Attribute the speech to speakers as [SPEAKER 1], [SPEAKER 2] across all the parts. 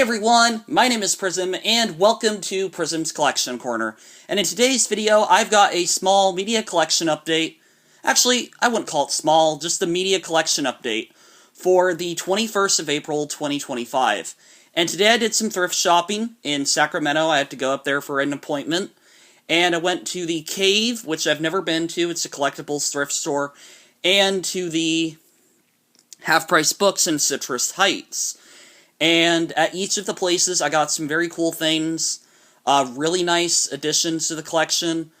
[SPEAKER 1] everyone, my name is Prism, and welcome to Prism's Collection Corner. And in today's video, I've got a small media collection update. Actually, I wouldn't call it small, just the media collection update for the 21st of April, 2025. And today I did some thrift shopping in Sacramento. I had to go up there for an appointment. And I went to the Cave, which I've never been to. It's a collectibles thrift store. And to the Half Price Books in Citrus Heights. And at each of the places, I got some very cool things, really nice additions to the collection,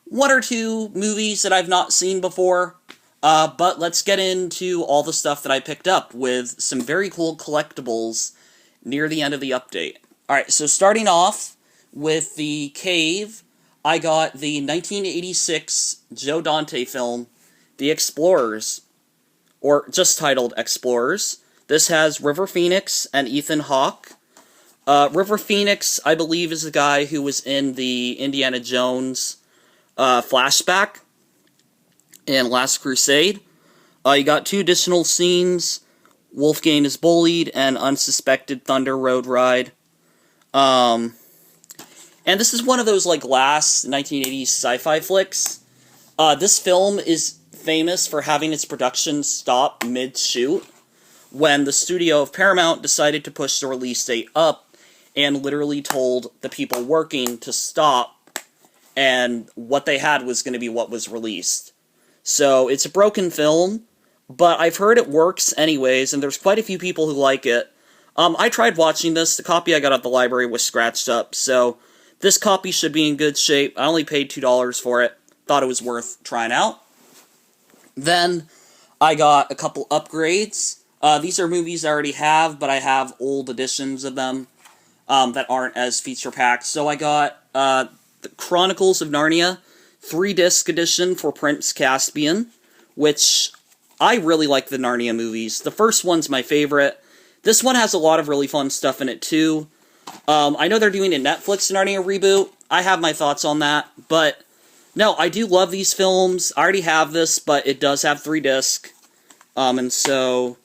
[SPEAKER 1] one or two movies that I've not seen before, but let's get into all the stuff that I picked up with some very cool collectibles near the end of the update. Alright, so starting off with the Cave, I got the 1986 Joe Dante film, The Explorers, or just titled Explorers. This has River Phoenix and Ethan Hawke. River Phoenix, I believe, is the guy who was in the Indiana Jones flashback in Last Crusade. You got two additional scenes. Wolfgang is bullied and Unsuspected Thunder Road Ride. And this is one of those like last 1980s sci-fi flicks. This film is famous for having its production stop mid-shoot, when the studio of Paramount decided to push the release date up and literally told the people working to stop, and what they had was going to be what was released. So it's a broken film, but I've heard it works anyways, and there's quite a few people who like it. I tried watching this. The copy I got at the library was scratched up, so this copy should be in good shape. I only paid $2 for it. Thought it was worth trying out. Then I got a couple upgrades. These are movies I already have, but I have old editions of them that aren't as feature-packed. So I got the Chronicles of Narnia 3-disc edition for Prince Caspian, which I really like the Narnia movies. The first one's my favorite. This one has a lot of really fun stuff in it, too. I know they're doing a Netflix Narnia reboot. I have my thoughts on that, but no, I do love these films. I already have this, but it does have 3-disc, and so...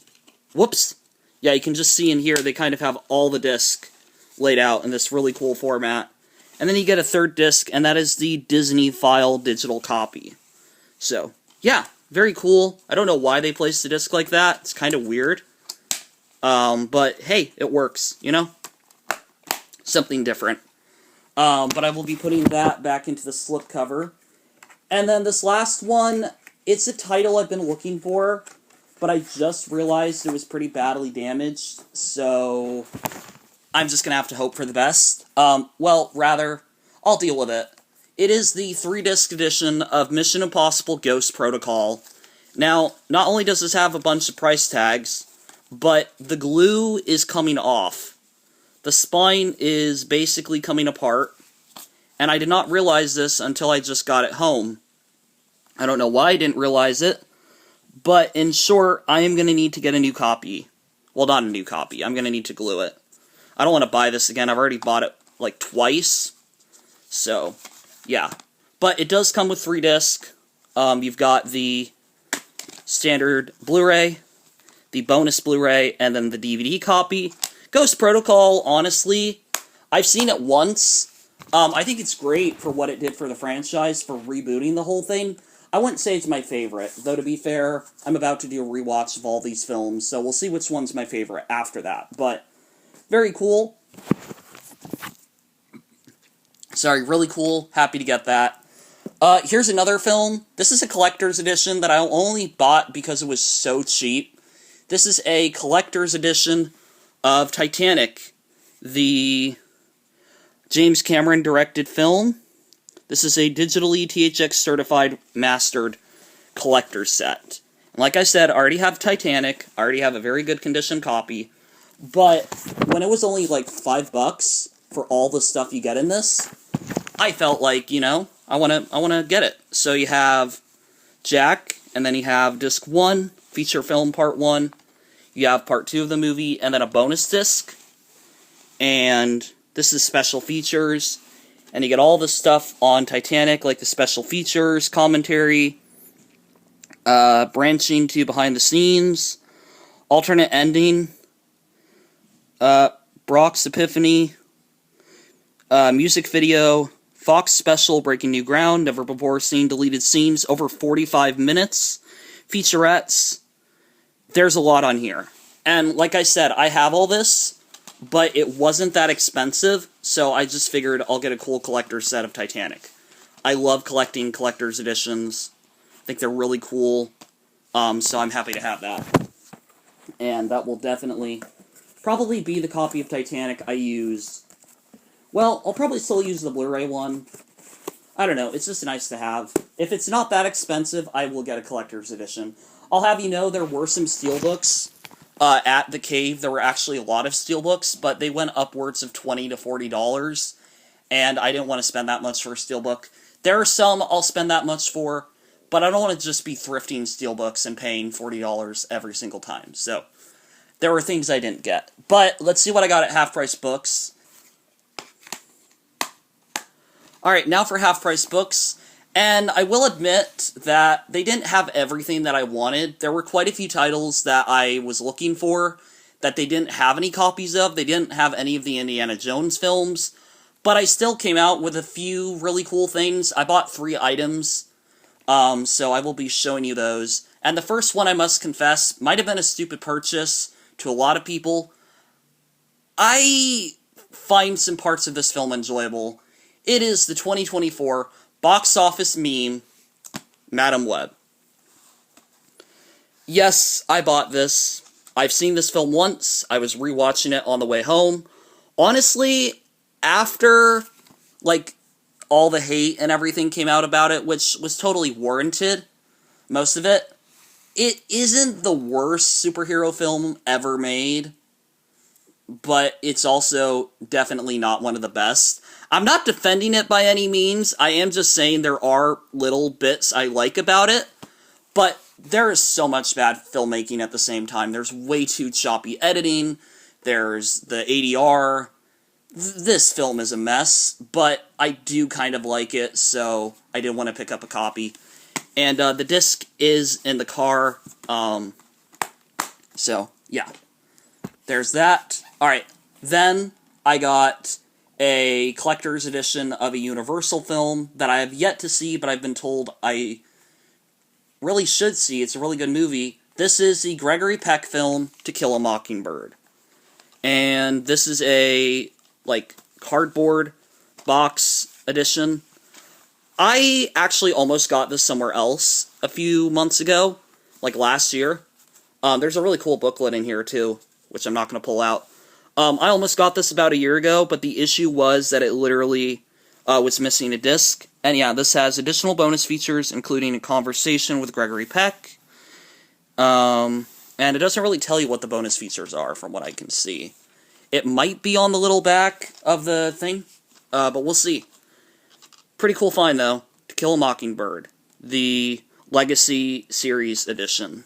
[SPEAKER 1] Whoops. Yeah, you can just see in here, they kind of have all the disc laid out in this really cool format. And then you get a third disc, and that is the Disney File digital copy. So, yeah, very cool. I don't know why they placed a disc like that. It's kind of weird. But, hey, it works, you know? Something different. But I will be putting that back into the slipcover. And then this last one, it's a title I've been looking for, but I just realized it was pretty badly damaged, so I'm just going to have to hope for the best. Well, rather, I'll deal with it. It is the 3-disc edition of Mission Impossible Ghost Protocol. Now, not only does this have a bunch of price tags, but the glue is coming off. The spine is basically coming apart, and I did not realize this until I just got it home. I don't know why I didn't realize it, but in short, I am going to need to get a new copy. Well, not a new copy. I'm going to need to glue it. I don't want to buy this again. I've already bought it, like, twice. So, yeah. But it does come with 3-disc. You've got the standard Blu-ray, the bonus Blu-ray, and then the DVD copy. Ghost Protocol, honestly, I've seen it once. I think it's great for what it did for the franchise, for rebooting the whole thing. I wouldn't say it's my favorite, though to be fair, I'm about to do a rewatch of all these films, so we'll see which one's my favorite after that. But, very cool. Sorry, really cool. Happy to get that. Here's another film. This is a collector's edition that I only bought because it was so cheap. This is a collector's edition of Titanic, the James Cameron directed film. This is a digitally THX certified mastered collector's set. And like I said, I already have Titanic. I already have a very good condition copy. But when it was only like $5 for all the stuff you get in this, I felt like, you know, I wanna get it. So you have Jack, and then you have disc 1, feature film part 1. You have part 2 of the movie, and then a bonus disc. And this is special features. And you get all the stuff on Titanic, like the special features, commentary, branching to behind the scenes, alternate ending, Brock's Epiphany, music video, Fox Special, Breaking New Ground, Never Before Seen Deleted Scenes, over 45 minutes, featurettes. There's a lot on here. And like I said, I have all this, but it wasn't that expensive, so I just figured I'll get a cool collector's set of Titanic. I love collecting collector's editions. I think they're really cool, so I'm happy to have that. And that will definitely probably be the copy of Titanic I use. Well, I'll probably still use the Blu-ray one. I don't know, it's just nice to have. If it's not that expensive, I will get a collector's edition. I'll have you know, there were some steelbooks at the cave. There were actually a lot of steelbooks, but they went upwards of $20 to $40, and I didn't want to spend that much for a steelbook. There are some I'll spend that much for, but I don't want to just be thrifting steelbooks and paying $40 every single time. So, there were things I didn't get. But, let's see what I got at Half Price Books. Alright, now for Half Price Books. And I will admit that they didn't have everything that I wanted. There were quite a few titles that I was looking for that they didn't have any copies of. They didn't have any of the Indiana Jones films. But I still came out with a few really cool things. I bought 3 items, so I will be showing you those. And the first one, I must confess, might have been a stupid purchase to a lot of people. I find some parts of this film enjoyable. It is the 2024 box office meme, Madam Web. Yes, I bought this. I've seen this film once. I was rewatching it on the way home. Honestly, after, like, all the hate and everything came out about it, which was totally warranted, most of it, it isn't the worst superhero film ever made, but it's also definitely not one of the best. I'm not defending it by any means. I am just saying there are little bits I like about it, but there is so much bad filmmaking at the same time. There's way too choppy editing. There's the ADR. This film is a mess, but I do kind of like it, so I did want to pick up a copy. And the disc is in the car, so yeah. There's that. Alright, then I got a collector's edition of a Universal film that I have yet to see, but I've been told I really should see. It's a really good movie. This is the Gregory Peck film, To Kill a Mockingbird. And this is a, like, cardboard box edition. I actually almost got this somewhere else a few months ago, like last year. There's a really cool booklet in here, too, which I'm not going to pull out. I almost got this about a year ago, but the issue was that it literally was missing a disc. And yeah, this has additional bonus features, including a conversation with Gregory Peck. And it doesn't really tell you what the bonus features are, from what I can see. It might be on the little back of the thing, but we'll see. Pretty cool find, though. To Kill a Mockingbird, the Legacy Series Edition.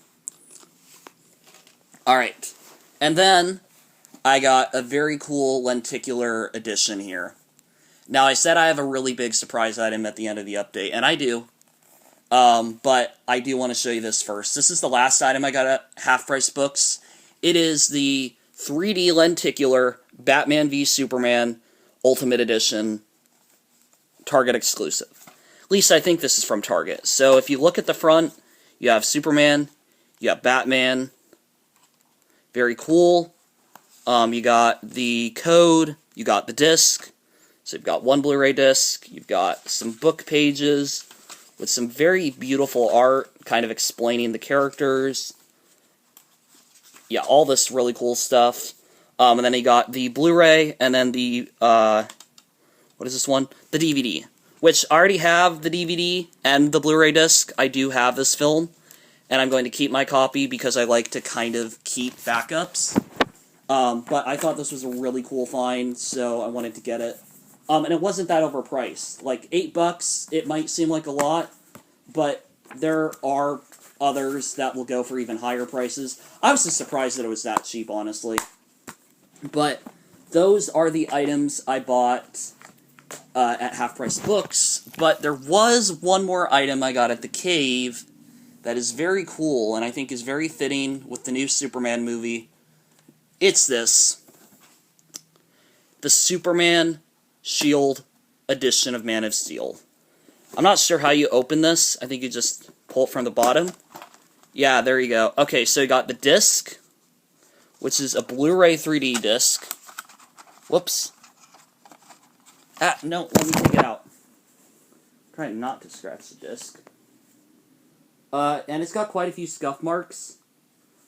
[SPEAKER 1] Alright, and then I got a very cool lenticular edition here. Now, I said I have a really big surprise item at the end of the update, and I do. But I do want to show you this first. This is the last item I got at Half Price Books. It is the 3D lenticular Batman v Superman Ultimate Edition Target exclusive. At least I think this is from Target. So if you look at the front, you have Superman, you have Batman. Very cool. You got the code, you got the disc. So you've got one Blu-ray disc, you've got some book pages with some very beautiful art, kind of explaining the characters. Yeah, all this really cool stuff. And then you got the Blu-ray, and then the, what is this one? The DVD. Which, I already have the DVD and the Blu-ray disc. I do have this film. And I'm going to keep my copy because I like to kind of keep backups. But I thought this was a really cool find, so I wanted to get it. And it wasn't that overpriced. Like, $8, it might seem like a lot, but there are others that will go for even higher prices. I was just surprised that it was that cheap, honestly. But those are the items I bought at Half Price Books. But there was one more item I got at the cave that is very cool, and I think is very fitting with the new Superman movie. It's this. the Superman Shield edition of Man of Steel. I'm not sure how you open this. I think you just pull it from the bottom. Yeah, there you go. Okay, so you got the disc, which is a Blu-ray 3D disc. Whoops. Ah, no, let me take it out. Trying not to scratch the disc. And it's got quite a few scuff marks,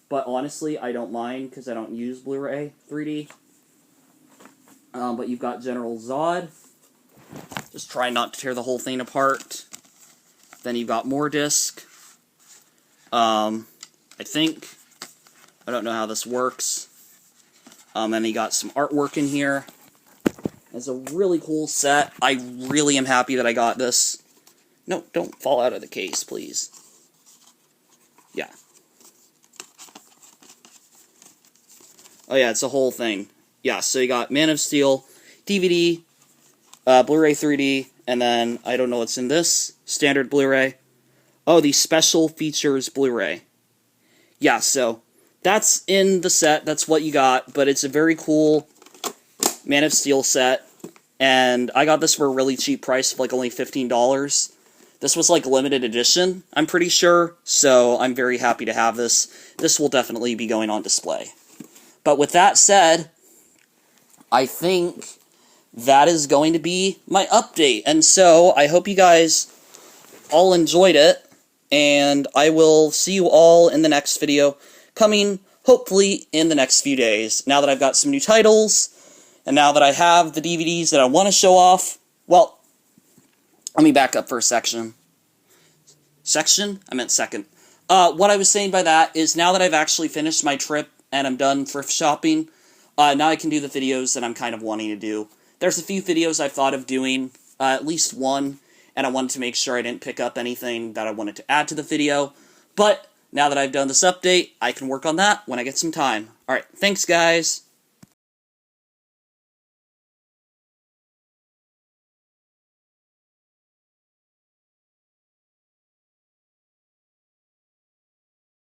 [SPEAKER 1] but honestly, I don't mind because I don't use Blu-ray 3D. But you've got General Zod. Just try not to tear the whole thing apart. Then you've got more disc. I don't know how this works. Then you got some artwork in here. It's a really cool set. I really am happy that I got this. No, don't fall out of the case, please. Yeah. Oh yeah, it's a whole thing. Yeah, so you got Man of Steel, DVD, Blu-ray 3D, and then, I don't know what's in this, standard Blu-ray. Oh, the Special Features Blu-ray. Yeah, so, that's in the set, that's what you got, but it's a very cool Man of Steel set, and I got this for a really cheap price of like only $15. This was like limited edition, I'm pretty sure, so I'm very happy to have this. This will definitely be going on display. But with that said, I think that is going to be my update, and so I hope you guys all enjoyed it, and I will see you all in the next video, coming hopefully in the next few days. Now that I've got some new titles, and now that I have the DVDs that I want to show off, well, let me back up for a section. Section? I meant second. What I was saying by that is now that I've actually finished my trip and I'm done thrift shopping, now I can do the videos that I'm kind of wanting to do. There's a few videos I've thought of doing, at least one, and I wanted to make sure I didn't pick up anything that I wanted to add to the video, but now that I've done this update, I can work on that when I get some time. Alright, thanks guys!